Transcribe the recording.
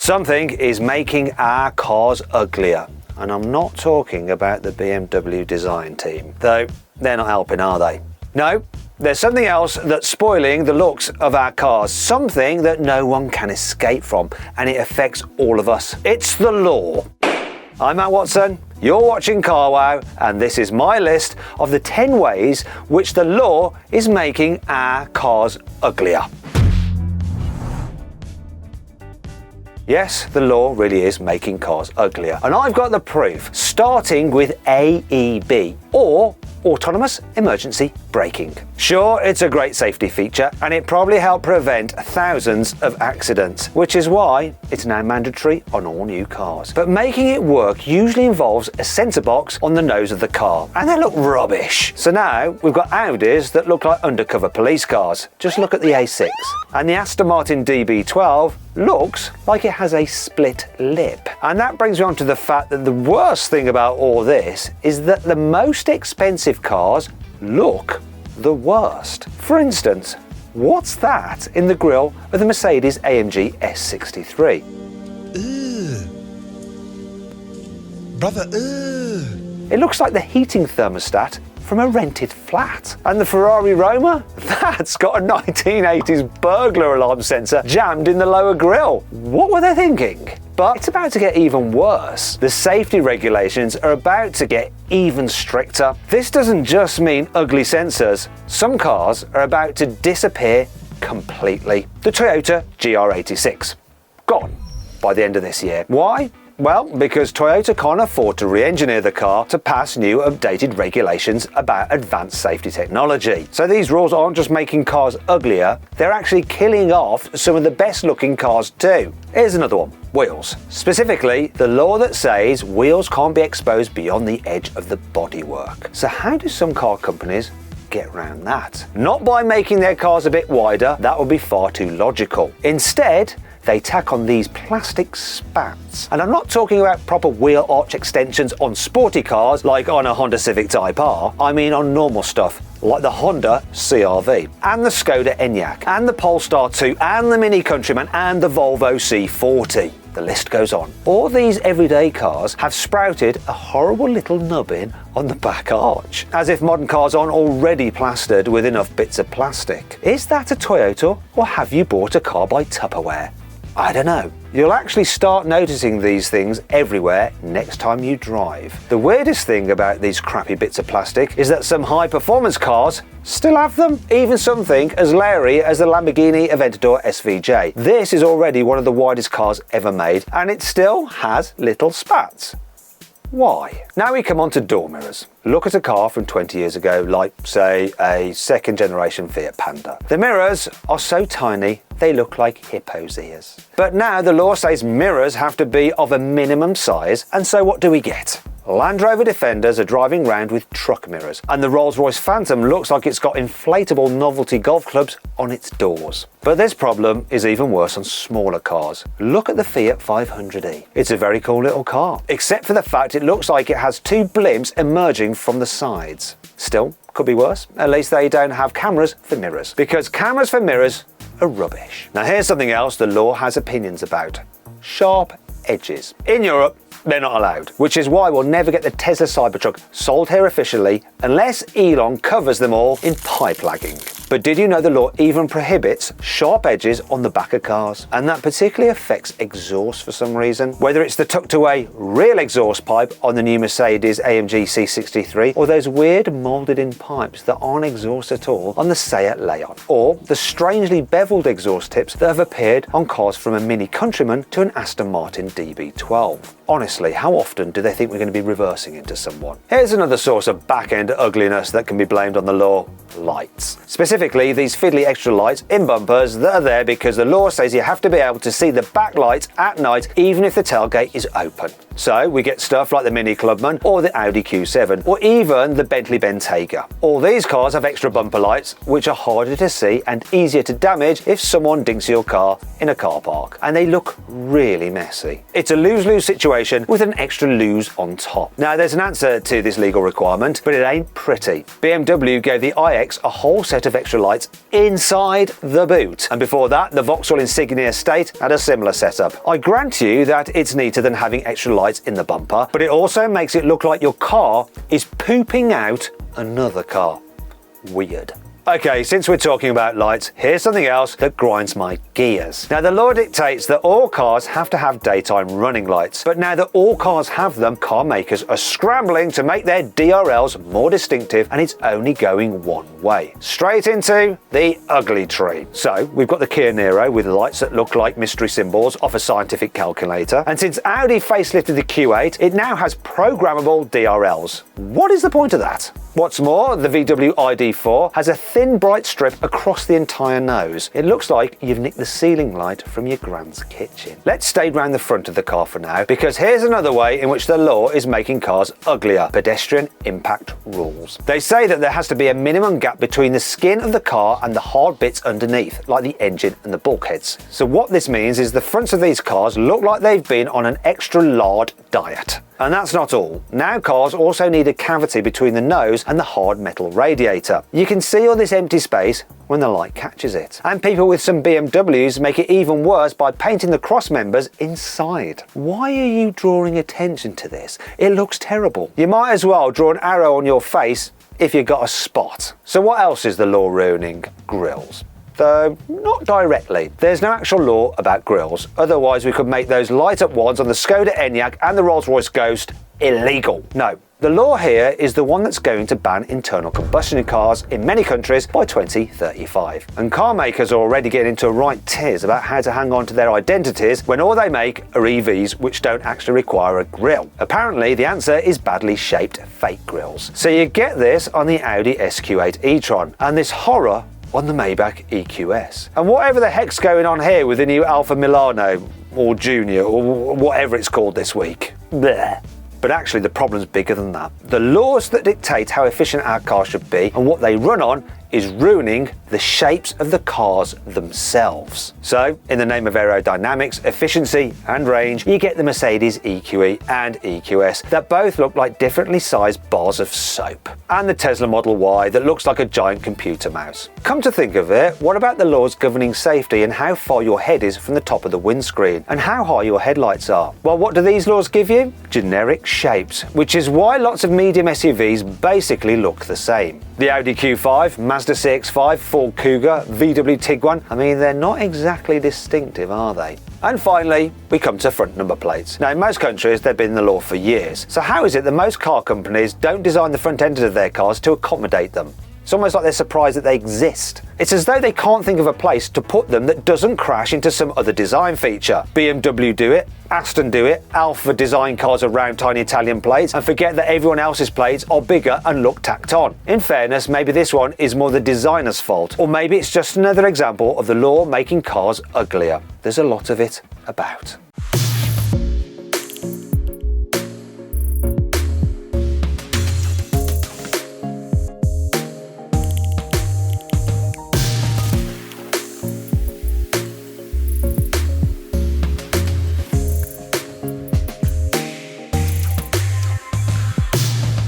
Something is making our cars uglier. And I'm not talking about the BMW design team, though they're not helping, are they? No, there's something else that's spoiling the looks of our cars, something that no one can escape from, and it affects all of us. It's the law. I'm Matt Watson, you're watching CarWow, and this is my list of the 10 ways which the law is making our cars uglier. Yes, the law really is making cars uglier. And I've got the proof, starting with AEB, or Autonomous Emergency Braking. Sure, it's a great safety feature, and it probably helped prevent thousands of accidents, which is why it's now mandatory on all new cars. But making it work usually involves a sensor box on the nose of the car, and they look rubbish. So now we've got Audis that look like undercover police cars. Just look at the A6. And the Aston Martin DB12 looks like it has a split lip. And that brings me on to the fact that the worst thing about all this is that the most expensive cars look the worst. For instance, what's that in the grille of the Mercedes AMG S63? Brother, It looks like the heating thermostat from a rented flat. And the Ferrari Roma? That's got a 1980s burglar alarm sensor jammed in the lower grille. What were they thinking? But it's about to get even worse. The safety regulations are about to get even stricter. This doesn't just mean ugly sensors. Some cars are about to disappear completely. The Toyota GR86. Gone by the end of this year. Why? Well, because Toyota can't afford to re-engineer the car to pass new updated regulations about advanced safety technology. So these rules aren't just making cars uglier, they're actually killing off some of the best looking cars too. Here's another one. Wheels. Specifically, the law that says wheels can't be exposed beyond the edge of the bodywork. So how do some car companies get around that? Not by making their cars a bit wider, that would be far too logical. Instead, they tack on these plastic spats. And I'm not talking about proper wheel arch extensions on sporty cars like on a Honda Civic Type R. I mean on normal stuff like the Honda CR-V and the Skoda Enyaq and the Polestar 2 and the Mini Countryman and the Volvo C40. The list goes on. All these everyday cars have sprouted a horrible little nubbin on the back arch, as if modern cars aren't already plastered with enough bits of plastic. Is that a Toyota, or have you bought a car by Tupperware? I don't know. You'll actually start noticing these things everywhere next time you drive. The weirdest thing about these crappy bits of plastic is that some high-performance cars still have them. Even something as leery as the Lamborghini Aventador SVJ. This is already one of the widest cars ever made, and it still has little spats. Why? Now we come on to door mirrors. Look at a car from 20 years ago, like, say, a second generation Fiat Panda. The mirrors are so tiny, they look like hippos' ears. But now the law says mirrors have to be of a minimum size, and so what do we get? Land Rover Defenders are driving around with truck mirrors, and the Rolls-Royce Phantom looks like it's got inflatable novelty golf clubs on its doors. But this problem is even worse on smaller cars. Look at the Fiat 500e. It's a very cool little car, except for the fact it looks like it has two blimps emerging from the sides. Still, could be worse. At least they don't have cameras for mirrors, because cameras for mirrors are rubbish. Now here's something else the law has opinions about. Sharp edges. In Europe, they're not allowed, which is why we'll never get the Tesla Cybertruck sold here officially unless Elon covers them all in pipe lagging. But did you know the law even prohibits sharp edges on the back of cars? And that particularly affects exhaust for some reason. Whether it's the tucked away real exhaust pipe on the new Mercedes AMG C63, or those weird moulded in pipes that aren't exhaust at all on the Seat Leon, or the strangely beveled exhaust tips that have appeared on cars from a Mini Countryman to an Aston Martin DB12. Honestly, how often do they think we're going to be reversing into someone? Here's another source of back-end ugliness that can be blamed on the law: lights. Specifically, these fiddly extra lights in bumpers that are there because the law says you have to be able to see the backlights at night even if the tailgate is open. So we get stuff like the Mini Clubman or the Audi Q7 or even the Bentley Bentayga. All these cars have extra bumper lights which are harder to see and easier to damage if someone dinks your car in a car park, and they look really messy. It's a lose-lose situation with an extra lose on top. Now there's an answer to this legal requirement, but it ain't pretty. BMW gave the iX a whole set of extra extra lights inside the boot. And before that, the Vauxhall Insignia Estate had a similar setup. I grant you that it's neater than having extra lights in the bumper, but it also makes it look like your car is pooping out another car. Weird. Okay, since we're talking about lights, here's something else that grinds my gears. Now, the law dictates that all cars have to have daytime running lights, but now that all cars have them, car makers are scrambling to make their DRLs more distinctive, and it's only going one way. Straight into the ugly tree. So, we've got the Kia Niro with lights that look like mystery symbols off a scientific calculator, and since Audi facelifted the Q8, it now has programmable DRLs. What is the point of that? What's more, the VW ID4 has a thin bright strip across the entire nose. It looks like you've nicked the ceiling light from your grand's kitchen. Let's stay round the front of the car for now, because here's another way in which the law is making cars uglier. Pedestrian impact rules. They say that there has to be a minimum gap between the skin of the car and the hard bits underneath, like the engine and the bulkheads. So what this means is the fronts of these cars look like they've been on an extra lard diet. And that's not all. Now cars also need a cavity between the nose and the hard metal radiator. You can see all this empty space when the light catches it. And people with some BMWs make it even worse by painting the cross members inside. Why are you drawing attention to this? It looks terrible. You might as well draw an arrow on your face if you got a spot. So what else is the law ruining? Grills. Though not directly. There's no actual law about grills, otherwise we could make those light-up ones on the Skoda Enyaq and the Rolls-Royce Ghost illegal. No. The law here is the one that's going to ban internal combustion cars in many countries by 2035. And car makers are already getting into a right tiz about how to hang on to their identities when all they make are EVs which don't actually require a grille. Apparently the answer is badly shaped fake grills. So you get this on the Audi SQ8 e-tron, and this horror on the Maybach EQS. And whatever the heck's going on here with the new Alfa Milano, or Junior, or whatever it's called this week. Blech. But actually the problem's bigger than that. The laws that dictate how efficient our cars should be and what they run on is ruining the shapes of the cars themselves. So, in the name of aerodynamics, efficiency and range, you get the Mercedes EQE and EQS that both look like differently sized bars of soap. And the Tesla Model Y that looks like a giant computer mouse. Come to think of it, what about the laws governing safety and how far your head is from the top of the windscreen? And how high your headlights are? Well, what do these laws give you? Generic shapes, which is why lots of medium SUVs basically look the same. The Audi Q5, Mazda CX-5, Ford Kuga, VW Tiguan, I mean, they're not exactly distinctive, are they? And finally, we come to front number plates. Now, in most countries, they've been the law for years. So how is it that most car companies don't design the front end of their cars to accommodate them? It's almost like they're surprised that they exist. It's as though they can't think of a place to put them that doesn't crash into some other design feature. BMW do it, Aston do it, Alfa design cars around tiny Italian plates and forget that everyone else's plates are bigger and look tacked on. In fairness, maybe this one is more the designer's fault, or maybe it's just another example of the law making cars uglier. There's a lot of it about.